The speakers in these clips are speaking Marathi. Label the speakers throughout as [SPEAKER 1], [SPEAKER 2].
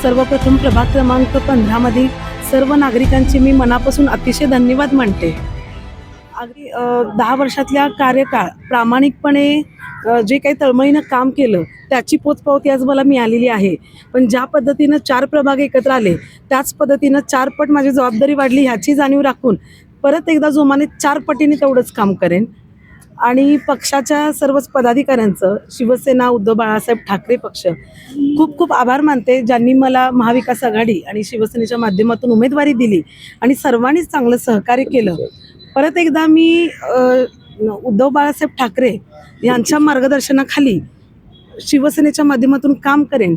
[SPEAKER 1] सर्वप्रथम प्रभाग क्रमांक 15 मधील सर्व नागरिकांचे मी मनापासून अतिशय धन्यवाद मानते. अगदी 10 वर्षातल्या कार्यकाळ प्रामाणिकपणे जे काही तळमळीनं काम केलं त्याची पोचपावती आज मला मिळालेली आहे. पण ज्या पद्धतीनं 4 प्रभाग एकत्र आले त्याच पद्धतीनं 4 पट माझी जबाबदारी वाढली ह्याची जाणीव राखून परत एकदा जोमाने 4 पटीने तेवढंच काम करेन. आणि पक्षाच्या सर्वच पदाधिकाऱ्यांचं, शिवसेना, उद्धव बाळासाहेब ठाकरे पक्ष खूप खूप आभार मानते, ज्यांनी मला महाविकास आघाडी आणि शिवसेनेच्या माध्यमातून उमेदवारी दिली आणि सर्वांनीच चांगलं सहकार्य केलं. परत एकदा मी उद्धव बाळासाहेब ठाकरे यांच्या मार्गदर्शनाखाली शिवसेनेच्या माध्यमातून काम करेन.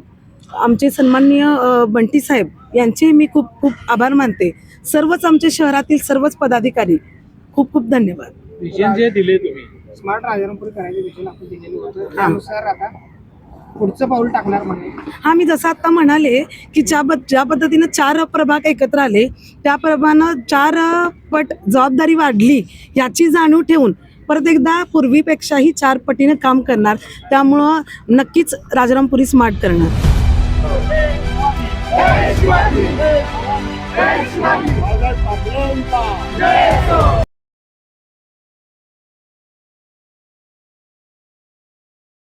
[SPEAKER 1] आमचे सन्माननीय बंटी साहेब यांचे मी खूप खूप आभार मानते. सर्वच आमच्या शहरातील सर्वच पदाधिकारी खूप खूप धन्यवाद.
[SPEAKER 2] विजन जे दिले तुम्ही
[SPEAKER 3] स्मार्ट राजारामपुरी करायचे विजन आपण दिलेलं होतं त्यानुसार आता पुढचं पाऊल टाकणार म्हणजे
[SPEAKER 1] हा, मी जसं आता म्हणाले की ज्या पद्धतीनं 4 प्रभाग एकत्र आले त्याप्रमाणे 4 पट जबाबदारी वाढली याची जाणीव ठेवून परत एकदा पूर्वीपेक्षाही 4 पटीने काम करणार. त्यामुळं नक्कीच राजारामपुरी स्मार्ट करणार.